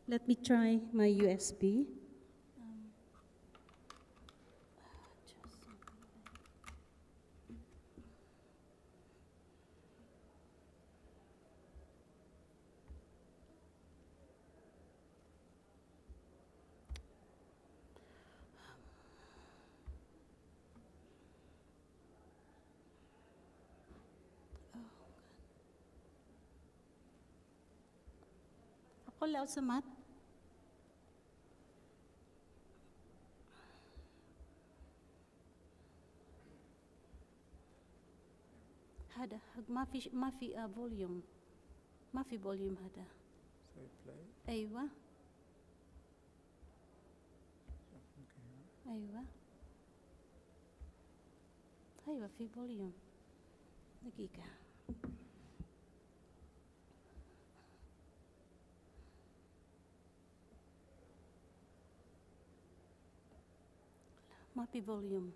Let me try my USB. Ako loud sa mat. هذا ما في فوليوم ما في فوليوم هذا ايوه ايوه ايوه في فوليوم دقيقة ما في فوليوم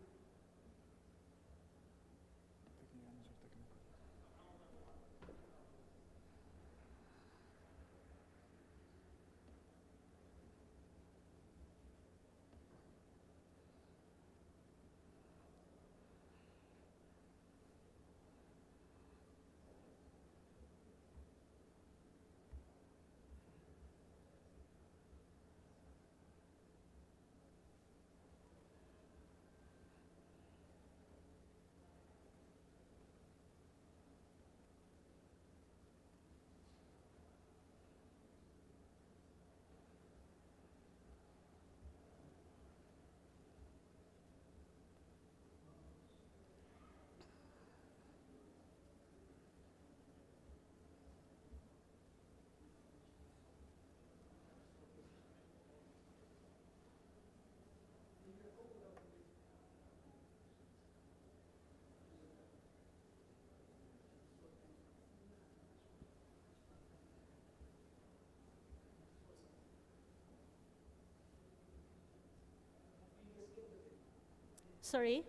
Sorry?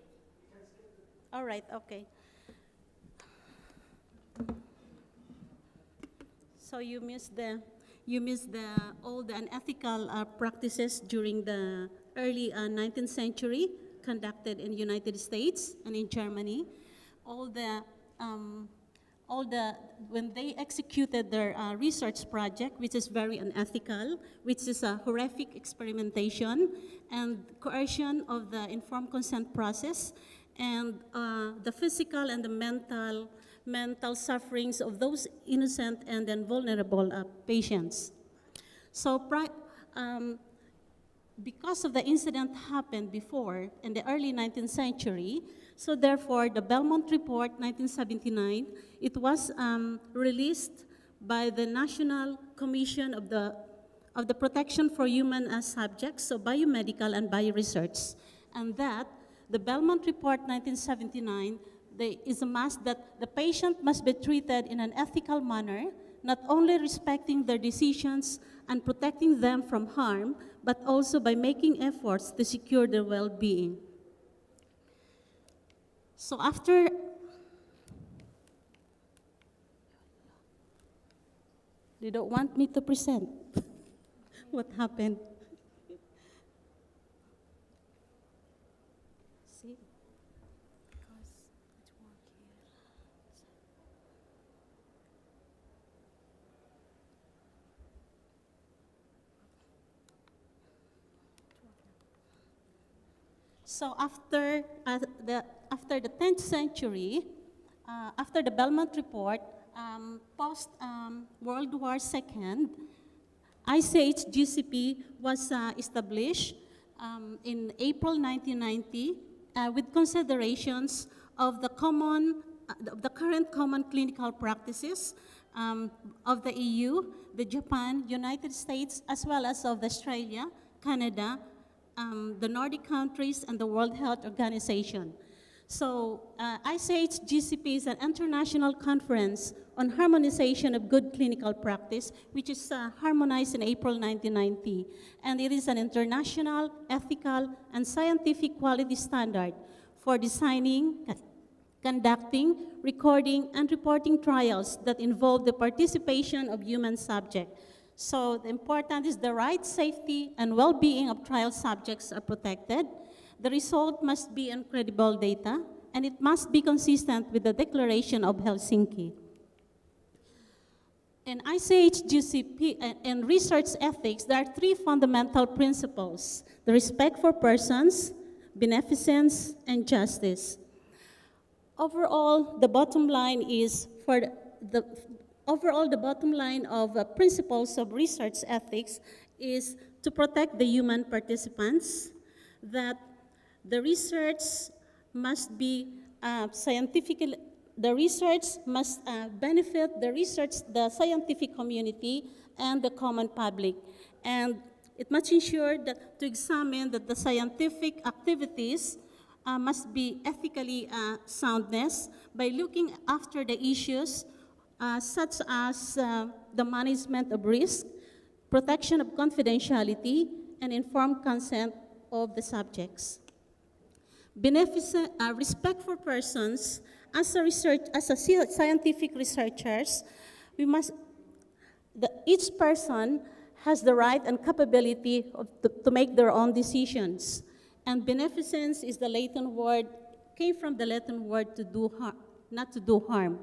All right, okay. So you missed all the unethical practices during the early 19th century conducted in the United States and in Germany. When they executed their research project, which is very unethical, which is a horrific experimentation and coercion of the informed consent process, and the physical and the mental sufferings of those innocent and then vulnerable patients. So because of the incident happened before in the early 19th century, so therefore the Belmont Report 1979, it was released by the National Commission of the Protection for Human Subjects, so biomedical and bioresearch. And that, the Belmont Report 1979, is a must that the patient must be treated in an ethical manner, not only respecting their decisions and protecting them from harm, but also by making efforts to secure their well-being. So after they don't want me to present what happened. See? Because it's work here. So after the 10th century, after the Belmont Report, post World War II, ICH GCP was established in April 1990 with considerations of the current common clinical practices of the EU, the Japan, United States, as well as of Australia, Canada, the Nordic countries, and the World Health Organization. So ICH GCP is an international conference on harmonization of good clinical practice, which is harmonized in April 1990. And it is an international, ethical, and scientific quality standard for designing, conducting, recording, and reporting trials that involve the participation of human subjects. So the important is the right safety and well-being of trial subjects are protected. The result must be on credible data, and it must be consistent with the Declaration of Helsinki. In ICH-GCP and research ethics, there are three fundamental principles: the respect for persons, beneficence, and justice. Overall, the bottom line is the bottom line of principles of research ethics is to protect the human participants, that the research must be scientifically. The research must benefit the scientific community, and the common public. And it must ensure that to examine that the scientific activities must be ethically soundness by looking after the issues such as the management of risk, protection of confidentiality, and informed consent of the subjects. Beneficent respect for persons. As a scientific researchers, each person has the right and capability to make their own decisions. And beneficence is the Latin word, came from the Latin word to do harm, not to do harm.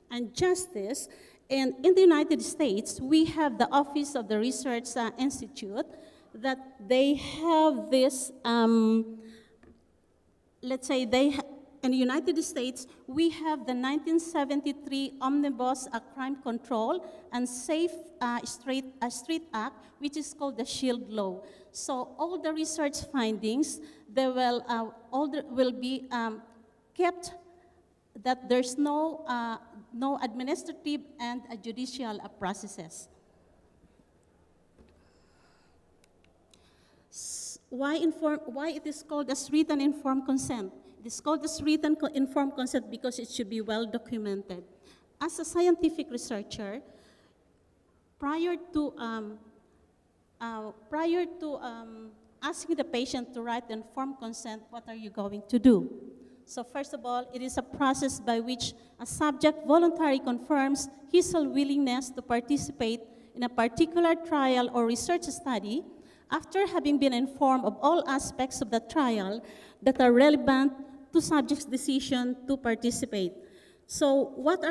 And justice, and in the United States, we have the Office of the Research Institute, that they have this, let's say in the United States, we have the 1973 Omnibus Crime Control and Safe Street Act, which is called the SHIELD Law. So all the research findings, will be kept, that there's no administrative and judicial processes. Why it is called as written informed consent? It is called as written informed consent because it should be well documented. As a scientific researcher, prior to asking the patient to write informed consent, what are you going to do? So first of all, it is a process by which a subject voluntarily confirms his or her willingness to participate in a particular trial or research study after having been informed of all aspects of the trial that are relevant to subject's decision to participate. So what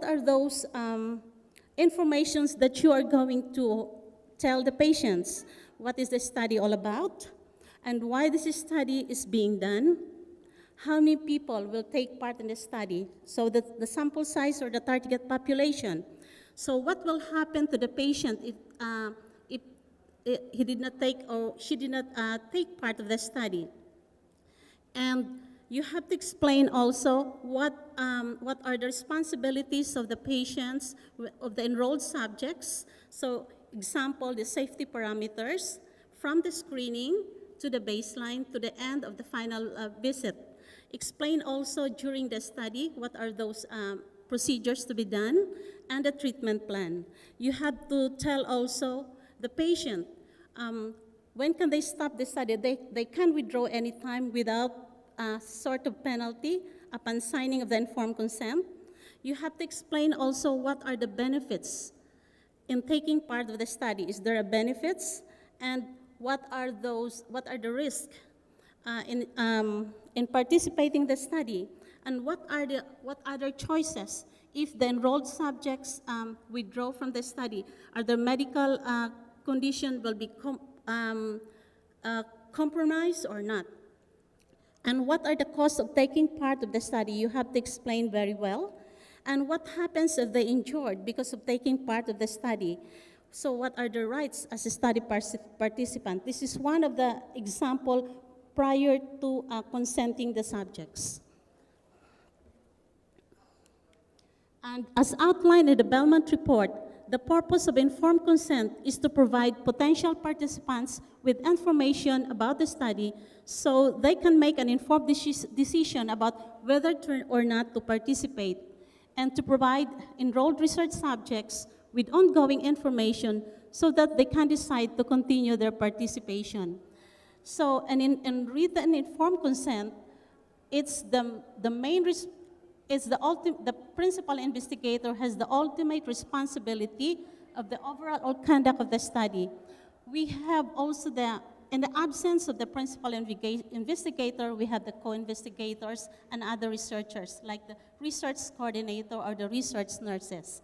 are those informations that you are going to tell the patients? What is the study all about? And why this study is being done? How many people will take part in the study? So the sample size or the target population. So what will happen to the patient if he did not take or she did not take part of the study? And you have to explain also what are the responsibilities of the patients, of the enrolled subjects. So example, the safety parameters from the screening to the baseline to the end of the final visit. Explain also during the study what are those procedures to be done and the treatment plan. You have to tell also the patient when can they stop the study. They can withdraw anytime without a sort of penalty upon signing of the informed consent. You have to explain also what are the benefits in taking part of the study. Is there a benefits? And what are the risks in participating in the study? And what other choices if the enrolled subjects withdraw from the study? Are the medical condition will be compromised or not? And what are the costs of taking part of the study? You have to explain very well. And what happens if they injured because of taking part of the study? So what are the rights as a study participant? This is one of the example prior to consenting the subjects. And as outlined in the Belmont report, the purpose of informed consent is to provide potential participants with information about the study so they can make an informed decision about whether or not to participate, and to provide enrolled research subjects with ongoing information so that they can decide to continue their participation. So, and in written informed consent, it's the principal investigator has the ultimate responsibility of the overall conduct of the study. We have also in the absence of the principal investigator, we have the co-investigators and other researchers, like the research coordinator or the research nurses.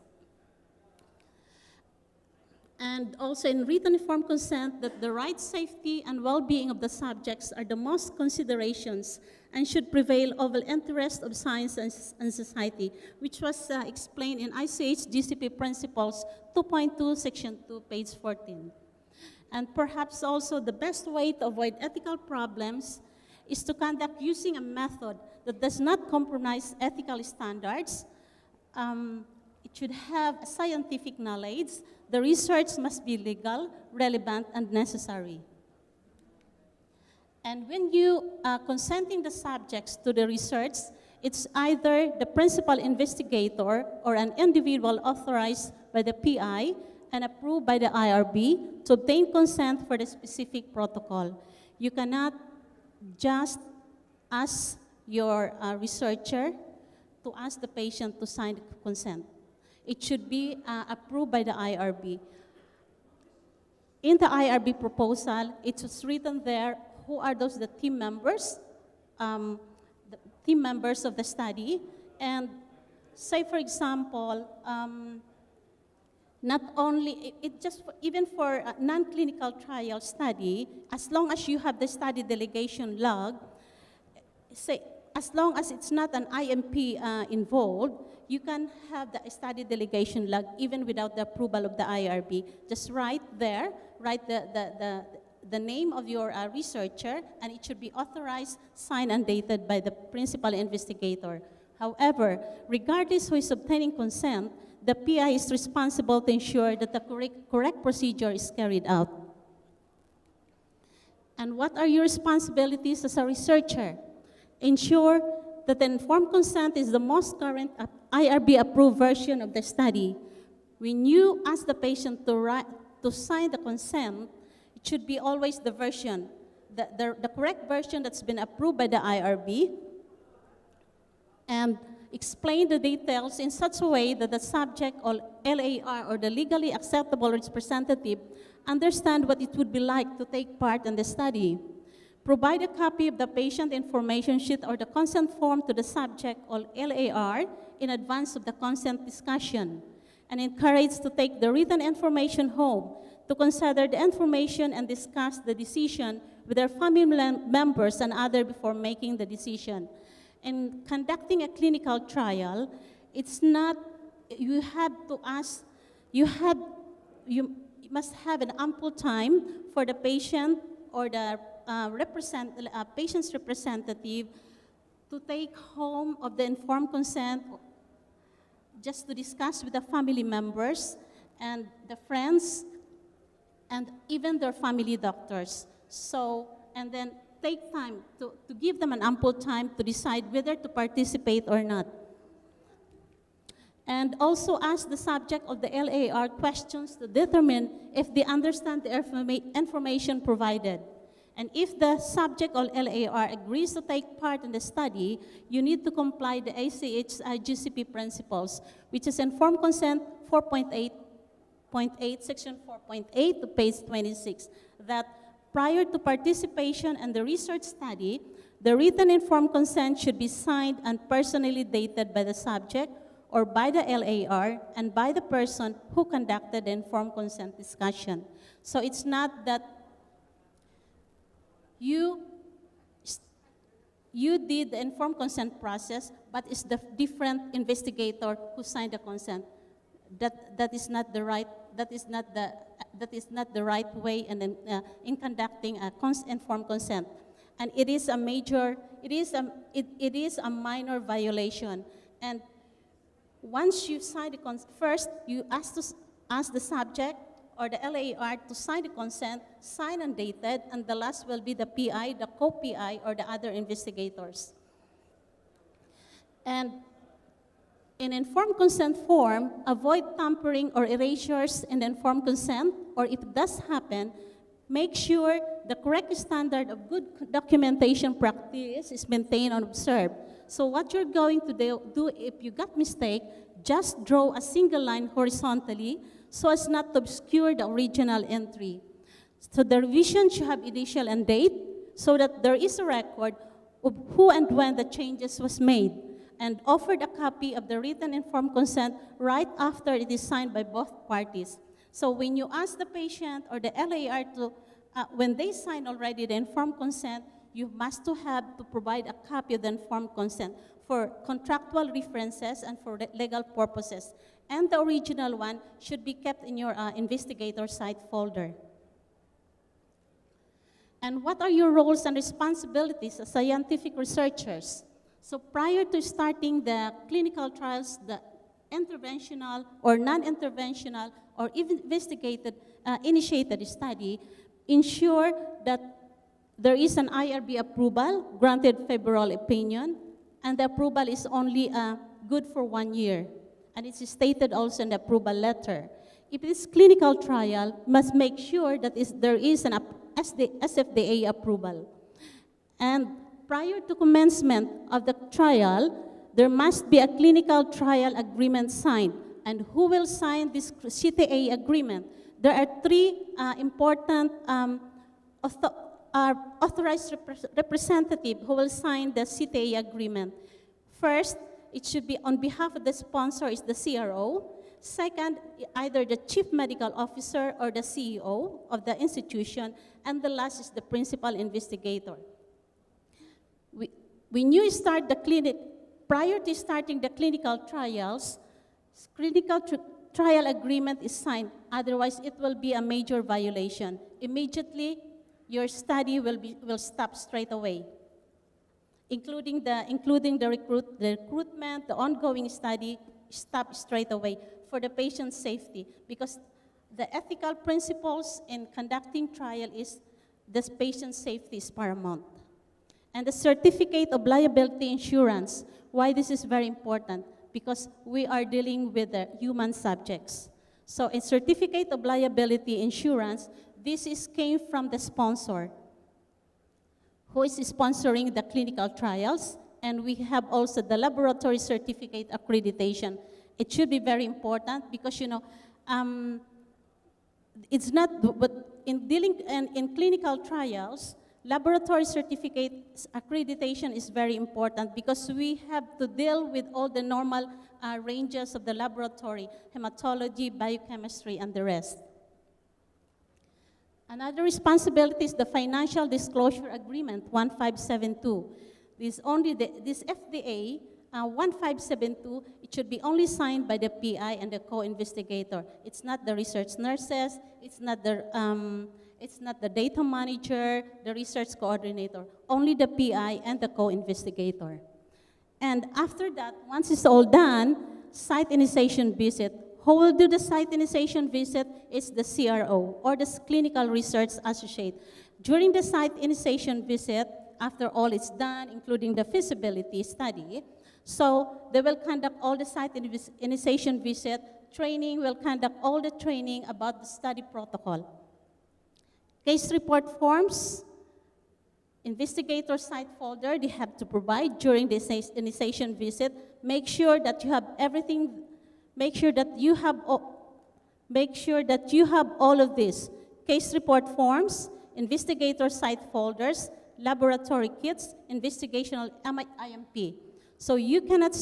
And also in written informed consent, that the right, safety, and well-being of the subjects are the most considerations and should prevail over interest of science and society, which was explained in ICH GCP Principles 2.2, Section 2, page 14. And perhaps also the best way to avoid ethical problems is to conduct using a method that does not compromise ethical standards. It should have scientific knowledge. The research must be legal, relevant, and necessary. And when you are consenting the subjects to the research, it's either the principal investigator or an individual authorized by the PI and approved by the IRB to obtain consent for the specific protocol. You cannot just ask your researcher to ask the patient to sign the consent. It should be approved by the IRB. In the IRB proposal, it was written there who are the team members, of the study. And say, for example, not only, even for a non-clinical trial study, as long as you have the study delegation log, say, as long as it's not an IMP involved, you can have the study delegation log even without the approval of the IRB. Just write there, write the name of your researcher, and it should be authorized, signed, and dated by the principal investigator. However, regardless who is obtaining consent, the PI is responsible to ensure that the correct procedure is carried out. And what are your responsibilities as a researcher? Ensure that the informed consent is the most current IRB-approved version of the study. When you ask the patient to sign the consent, it should be always the version, the correct version that's been approved by the IRB, and explain the details in such a way that the subject or LAR or the legally acceptable representative understand what it would be like to take part in the study. Provide a copy of the patient information sheet or the consent form to the subject or LAR in advance of the consent discussion, and encourage to take the written information home to consider the information and discuss the decision with their family members and others before making the decision. In conducting a clinical trial, it's not, you must have an ample time for the patient or the patient's representative to take home of the informed consent just to discuss with the family members and the friends and even their family doctors. So, and then take time to give them an ample time to decide whether to participate or not. And also ask the subject of the LAR questions to determine if they understand the information provided. And if the subject or LAR agrees to take part in the study, you need to comply the ACH GCP principles, which is informed consent 4.8, section 4.8 to page 26, that prior to participation in the research study, the written informed consent should be signed and personally dated by the subject or by the LAR and by the person who conducted the informed consent discussion. So it's not that you did the informed consent process, but it's the different investigator who signed the consent. That is not the right way in conducting a informed consent, and it is a minor violation. And once you sign the consent, first you ask the subject or the LAR to sign the consent, signed and dated, and the last will be the PI, the co-PI, or the other investigators. And in informed consent form, avoid tampering or erasures in the informed consent, or if it does happen, make sure the correct standard of good documentation practice is maintained and observed. So what you're going to do if you got mistake, just draw a single line horizontally so as not to obscure the original entry. So the revision should have initial and date so that there is a record of who and when the changes was made, and offered a copy of the written informed consent right after it is signed by both parties. So when you ask the patient or the LAR to, when they sign already the informed consent, you must have to provide a copy of the informed consent for contractual references and for legal purposes. And the original one should be kept in your investigator site folder. And what are your roles and responsibilities as scientific researchers? So prior to starting the clinical trials, the interventional or non-interventional or even initiated study, ensure that there is an IRB approval, granted favorable opinion, and the approval is only good for 1 year. And it's stated also in the approval letter. If it is clinical trial, must make sure that there is an SFDA approval. And prior to commencement of the trial, there must be a clinical trial agreement signed. And who will sign this CTA agreement? There are three important authorized representatives who will sign the CTA agreement. First, it should be on behalf of the sponsor is the CRO. Second, either the chief medical officer or the CEO of the institution. And the last is the principal investigator. When you start the clinic, prior to starting the clinical trials, trial agreement is signed. Otherwise, it will be a major violation. Immediately, your study will stop straight away, including the recruitment, the ongoing study, stop straight away for the patient's safety, because the ethical principles in conducting trial is the patient's safety is paramount. And the certificate of liability insurance, why this is very important? Because we are dealing with the human subjects. So a certificate of liability insurance, came from the sponsor who is sponsoring the clinical trials, and we have also the laboratory certificate accreditation. It should be very important because, it's not, but in clinical trials, laboratory certificate accreditation is very important because we have to deal with all the normal ranges of the laboratory, hematology, biochemistry, and the rest. Another responsibility is the financial disclosure agreement, 1572. This FDA, 1572, it should be only signed by the PI and the co-investigator. It's not the research nurses, it's not the data manager, the research coordinator, only the PI and the co-investigator. And after that, once it's all done, site initiation visit. Who will do the site initiation visit is the CRO, or the clinical research associate. During the site initiation visit, after all is done, including the feasibility study, so they will conduct all the site initiation visit, training, will conduct all the training about the study protocol. Case report forms, investigator site folder, they have to provide during the initiation visit. Make sure that you have everything. Make sure that you have all of this. Case report forms, investigator site folders, laboratory kits, investigational IMP. So you cannot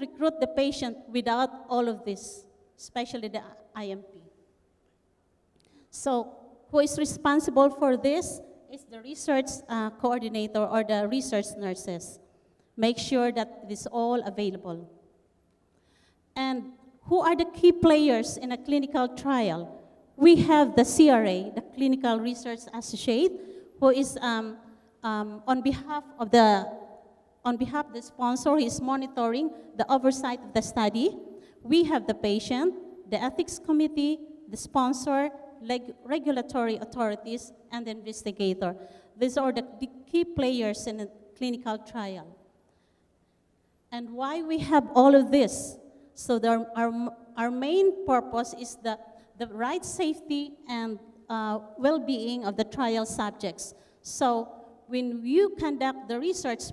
recruit the patient without all of this, especially the IMP. So who is responsible for this is the research coordinator or the research nurses. Make sure that it is all available. And who are the key players in a clinical trial? We have the CRA, the Clinical Research Associate, who is on behalf of the sponsor, he is monitoring the oversight of the study. We have the patient, the ethics committee, the sponsor, regulatory authorities, and the investigator. These are the key players in a clinical trial. And why we have all of this? So our main purpose is the right safety and well-being of the trial subjects. So when you conduct the research,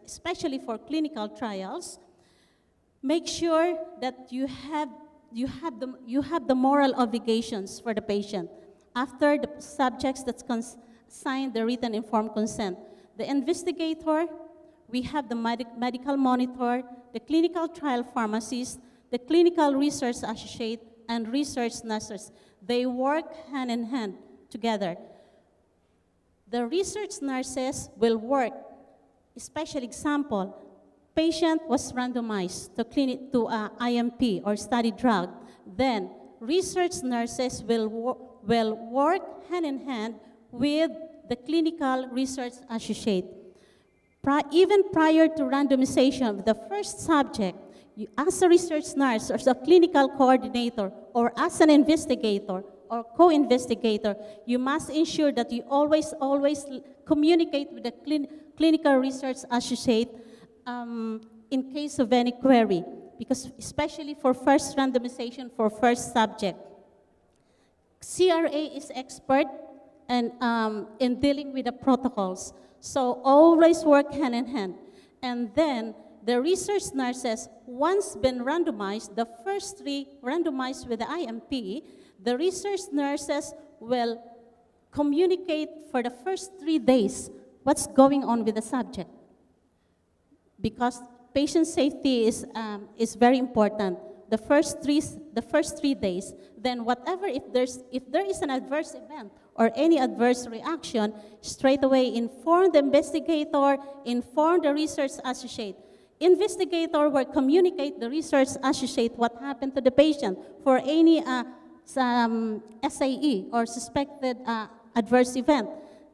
especially for clinical trials, make sure that you you have the moral obligations for the patient. After the subjects that sign the written informed consent, the investigator, we have the medical monitor, the clinical trial pharmacist, the clinical research associate, and research nurses. They work hand in hand together. The research nurses will work, special example, patient was randomized to IMP or study drug. Then research nurses will work hand in hand with the clinical research associate. Even prior to randomization of the first subject, you, as a research nurse or as a clinical coordinator or as an investigator or co-investigator, you must ensure that you always communicate with the clinical research associate in case of any query, because especially for first randomization for first subject. CRA is expert and in dealing with the protocols, so always work hand in hand. And then the research nurses, once been randomized, the first 3 randomized with the IMP, the research nurses will communicate for the first 3 days what's going on with the subject. Because patient safety is very important. The first 3 days, then whatever, if there is an adverse event or any adverse reaction, straight away inform the investigator, inform the research associate. Investigator will communicate the research associate what happened to the patient for any SAE or suspected adverse event.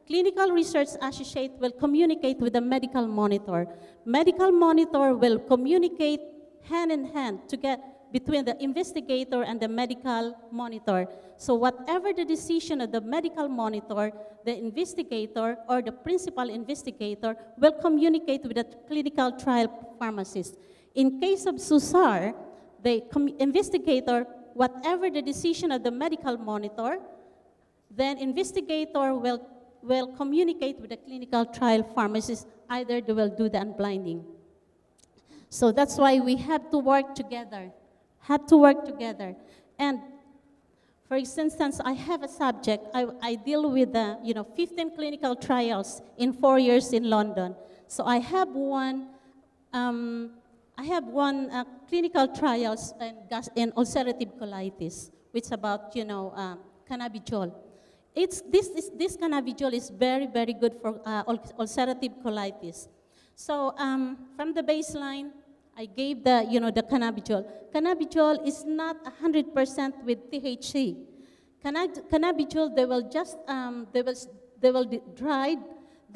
Clinical research associate will communicate with the medical monitor. Medical monitor will communicate hand in hand to get between the investigator and the medical monitor. So whatever the decision of the medical monitor, the investigator or the principal investigator will communicate with the clinical trial pharmacist. In case of SUSAR, the investigator, whatever the decision of the medical monitor, then investigator will communicate with the clinical trial pharmacist. Either they will do the unblinding. So that's why we have to work together. And for instance, I have a subject, I deal with 15 clinical trials in 4 years in London. So I have one clinical trials in ulcerative colitis, which is about cannabidiol. This cannabidiol is very, very good for ulcerative colitis. So from the baseline, I gave the cannabidiol. Cannabidiol is not 100% with THC. Cannabidiol, they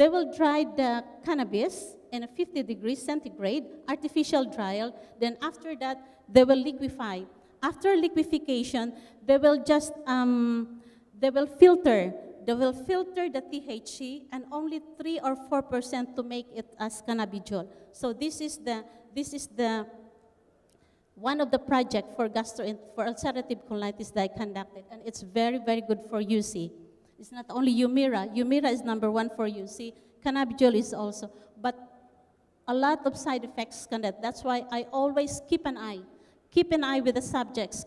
will dry the cannabis in a 50 degrees centigrade, artificial dryer. Then after that, they will liquefy. After liquefaction, they will filter the THC and only 3 or 4% to make it as cannabidiol. So this is one of the projects for ulcerative colitis that I conducted, and it's very, very good for UC. It's not only Humira. Humira is #1 for UC. Cannabidiol is also, but a lot of side effects can that. That's why I always keep an eye with the subjects,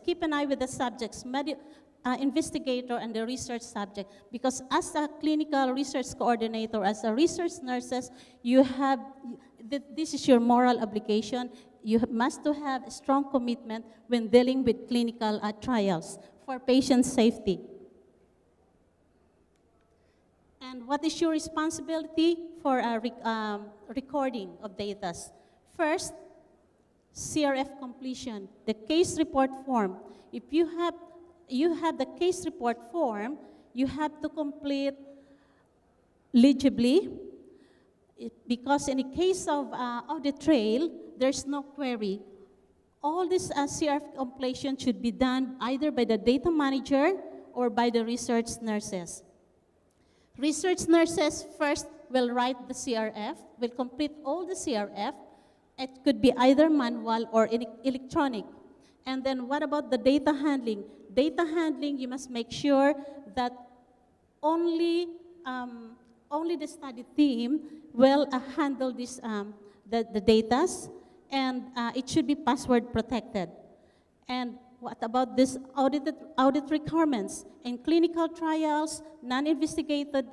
investigator and the research subject, because as a clinical research coordinator, as a research nurses, this is your moral obligation. You must have a strong commitment when dealing with clinical trials for patient safety. And what is your responsibility for recording of data? First, CRF completion, the case report form. If you have the case report form, you have to complete legibly, because in the case of the trail, there's no query. All this CRF completion should be done either by the data manager or by the research nurses. Research nurses first will write the CRF, will complete all the CRF. It could be either manual or electronic. And then what about the data handling? Data handling, you must make sure that only the study team will handle this, the data, and it should be password protected. And what about this audit requirements? In clinical trials, non-investigated,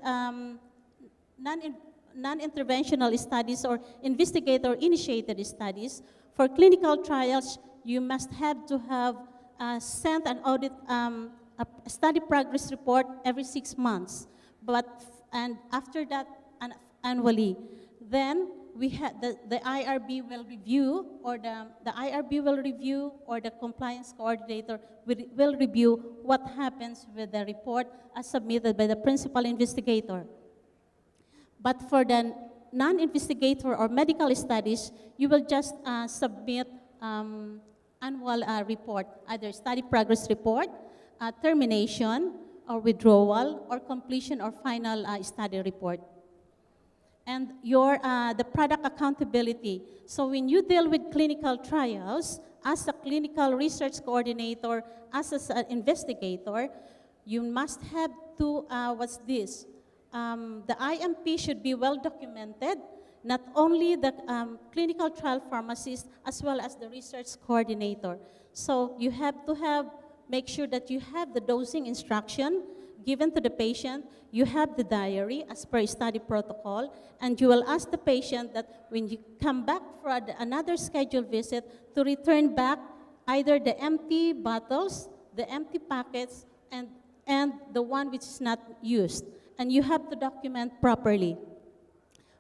non-interventional studies or investigator-initiated studies, for clinical trials, you must have to have sent an audit, a study progress report every 6 months. And after that, annually. Then we had the IRB will review, or the IRB will review, or the compliance coordinator will review what happens with the report as submitted by the principal investigator. But for the non-investigator or medical studies, you will just submit annual report, either study progress report, termination, or withdrawal, or completion or final study report. And the product accountability. So when you deal with clinical trials, as a clinical research coordinator, as an investigator, you must have to, what's this? The IMP should be well documented, not only the clinical trial pharmacist, as well as the research coordinator. So you have to make sure that you have the dosing instruction given to the patient, you have the diary as per study protocol, and you will ask the patient that when you come back for another scheduled visit to return back either the empty bottles, the empty packets, and the one which is not used. And you have to document properly.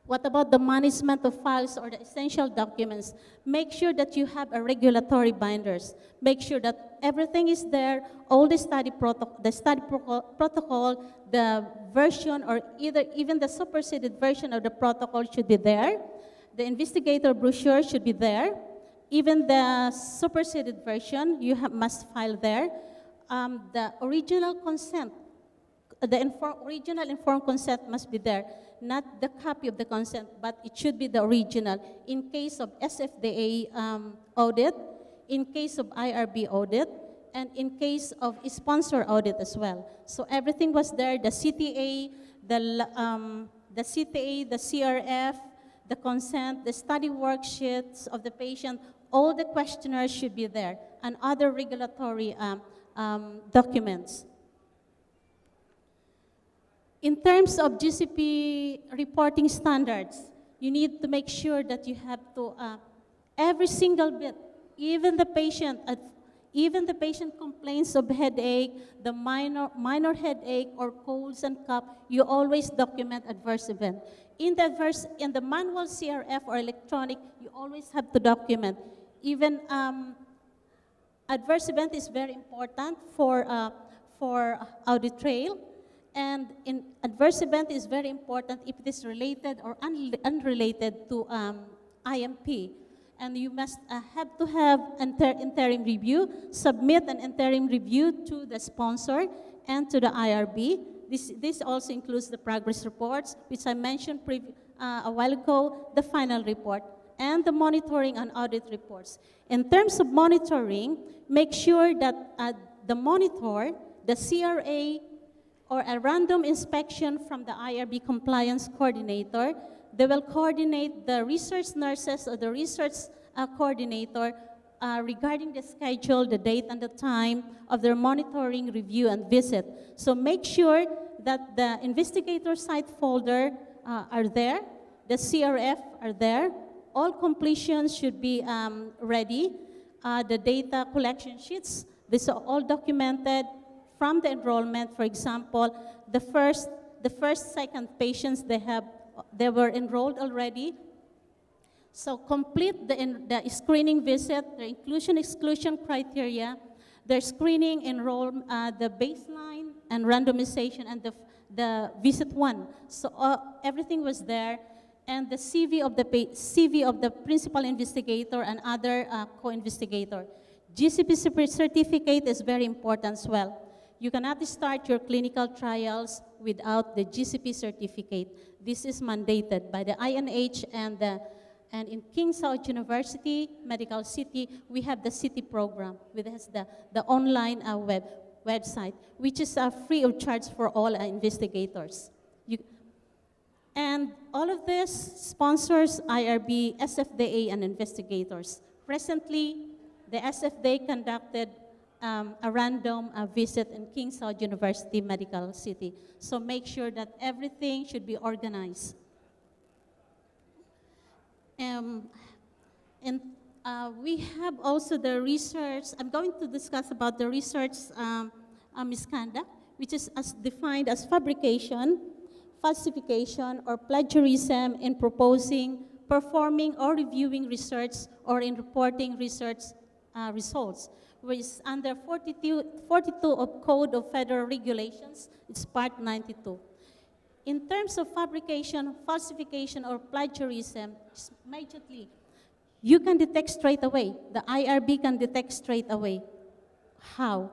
What about the management of files or the essential documents? Make sure that you have a regulatory binders. Make sure that everything is there, all the study protocol, the version, or even the superseded version of the protocol should be there. The investigator brochure should be there. Even the superseded version, you must file there. The original consent, the original informed consent must be there. Not the copy of the consent, but it should be the original. In case of SFDA audit, in case of IRB audit, and in case of sponsor audit as well. So everything was there, the CTA, the CRF, the consent, the study worksheets of the patient, all the questionnaires should be there, and other regulatory documents. In terms of GCP reporting standards, you need to make sure that you have to, every single bit, even the patient complains of headache, the minor headache or colds and cough, you always document adverse event. In the manual CRF or electronic, you always have to document. Even adverse event is very important for audit trail. And in adverse event is very important if it is related or unrelated to IMP. And you must have to have interim review, submit an interim review to the sponsor and to the IRB. This also includes the progress reports, which I mentioned a while ago, the final report, and the monitoring and audit reports. In terms of monitoring, make sure that the monitor, the CRA, or a random inspection from the IRB compliance coordinator, they will coordinate the research nurses or the research coordinator regarding the schedule, the date, and the time of their monitoring, review, and visit. So make sure that the investigator site folder are there, the CRF are there, all completions should be ready, the data collection sheets, these are all documented from the enrollment. For example, the first, second patients, they were enrolled already. So complete the screening visit, the inclusion-exclusion criteria, their screening, the baseline and randomization, and the visit one. So everything was there, and the CV of the principal investigator and other co-investigator. GCP certificate is very important as well. You cannot start your clinical trials without the GCP certificate. This is mandated by the INH and in King Saud University, Medical City, we have the CITY program, which has the online website, which is free of charge for all investigators. And all of this sponsors IRB, SFDA, and investigators. Recently, the SFDA conducted a random visit in King Saud University Medical City. So make sure that everything should be organized. And we have also the research. I'm going to discuss about the research misconduct, which is as defined as fabrication, falsification, or plagiarism in proposing, performing, or reviewing research, or in reporting research results, which is under 42 of Code of Federal Regulations. It's Part 92. In terms of fabrication, falsification, or plagiarism, immediately, you can detect straight away. The IRB can detect straight away. How?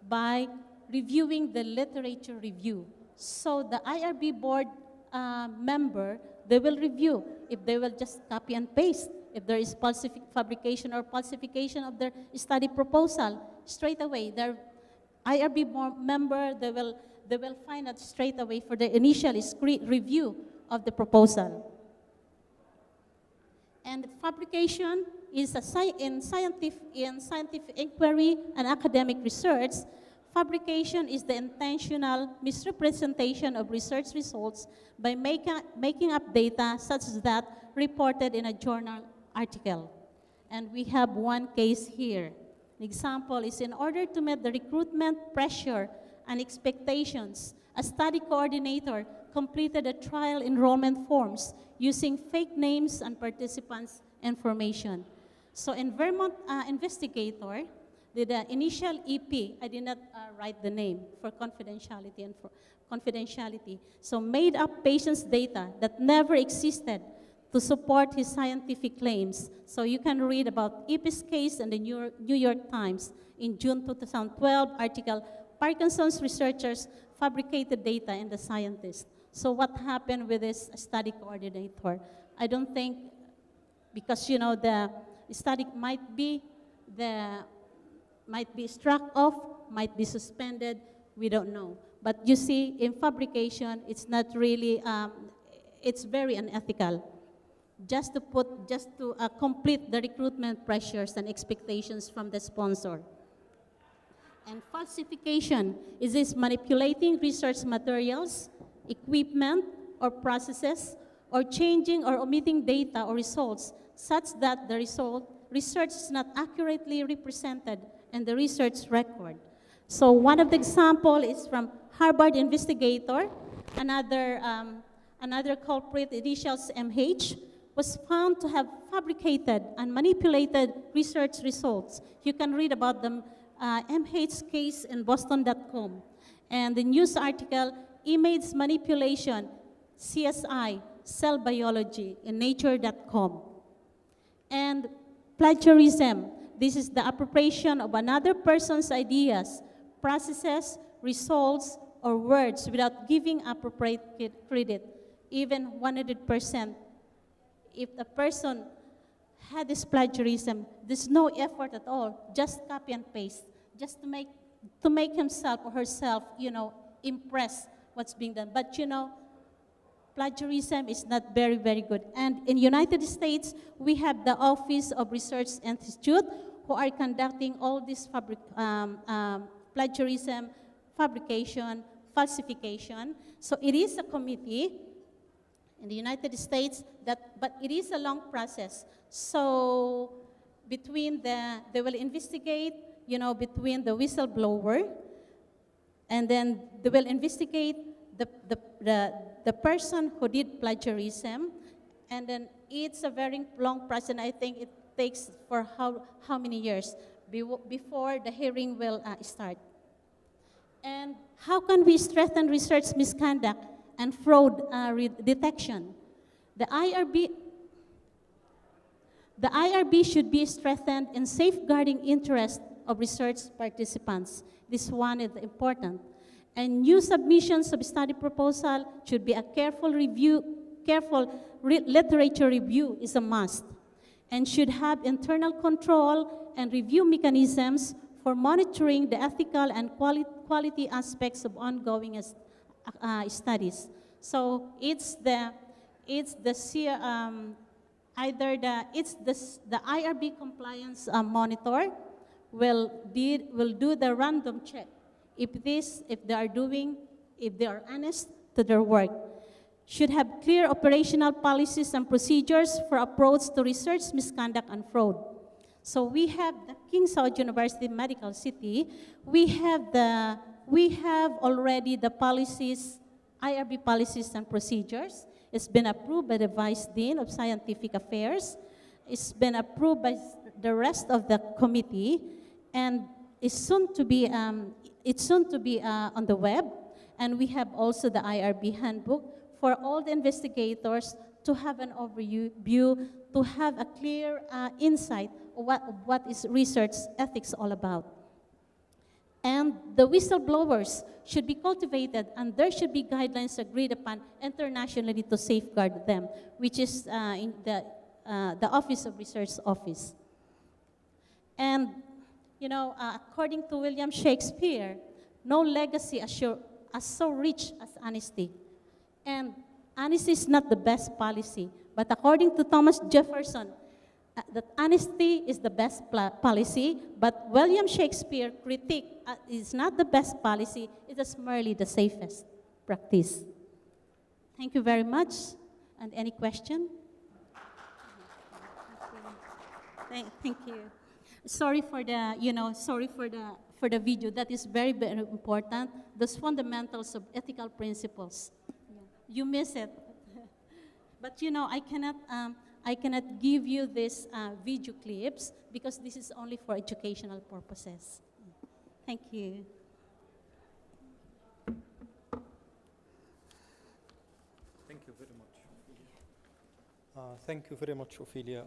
By reviewing the literature review. So the IRB board member, they will review if they will just copy and paste. If there is fabrication or falsification of their study proposal, straight away, their IRB board member, they will find out straight away for the initial review of the proposal. And fabrication is in scientific inquiry and academic research. Fabrication is the intentional misrepresentation of research results by making up data such as that reported in a journal article. And we have one case here. An example is in order to meet the recruitment pressure and expectations, a study coordinator completed a trial enrollment forms using fake names and participants' information. So in Vermont investigator, the initial EP, I did not write the name for confidentiality and for confidentiality. So made up patient's data that never existed to support his scientific claims. So you can read about EP's case in the New York Times in June 2012 article, Parkinson's researchers fabricated data in the scientist. So what happened with this study coordinator? I don't think, because the study might be struck off, might be suspended, we don't know. But you see, in fabrication, it's not really, it's very unethical. Just to complete the recruitment pressures and expectations from the sponsor. And falsification is this manipulating research materials, equipment, or processes, or changing or omitting data or results such that the research is not accurately represented in the research record. So one of the examples is from Harvard investigator, another culprit, initials MH, was found to have fabricated and manipulated research results. You can read about the MH case in Boston.com. And the news article, Image Manipulation, CSI, Cell Biology, in Nature.com. And plagiarism, this is the appropriation of another person's ideas, processes, results, or words without giving appropriate credit, even 100%. If the person had this plagiarism, there's no effort at all, just copy and paste, just to make himself or herself, impress what's being done. But plagiarism is not very, very good. And in United States, we have the Office of Research Institute who are conducting all this plagiarism, fabrication, falsification. So it is a committee in the United States, but it is a long process. So they will investigate, between the whistleblower, and then they will investigate the person who did plagiarism, and then it's a very long process, and I think it takes for how many years before the hearing will start. And how can we strengthen research misconduct and fraud detection? The IRB should be strengthened in safeguarding interest of research participants. This one is important. And new submissions of study proposal should be a careful literature review is a must, and should have internal control and review mechanisms for monitoring the ethical and quality aspects of ongoing studies. So it's the IRB compliance monitor, will do the random check if they are honest to their work. Should have clear operational policies and procedures for approach to research, misconduct, and fraud. So we have the King Saud University Medical City. We have already the policies, IRB policies and procedures. It's been approved by the Vice Dean of Scientific Affairs. It's been approved by the rest of the committee, and it's soon to be on the web. And we have also the IRB handbook for all the investigators to have an overview, to have a clear insight of what is research ethics all about. And the whistleblowers should be cultivated, and there should be guidelines agreed upon internationally to safeguard them, which is in the Office of Research Office. And, according to William Shakespeare, no legacy as so rich as honesty. And honesty is not the best policy, but according to Thomas Jefferson, that honesty is the best policy, but William Shakespeare critique is not the best policy, it is merely the safest practice. Thank you very much. And any question? Thank you. Sorry for the video. That is very, very important. Those fundamentals of ethical principles. You miss it. But I cannot give you these video clips because this is only for educational purposes. Thank you. Thank you very much. Thank you very much, Ofelia.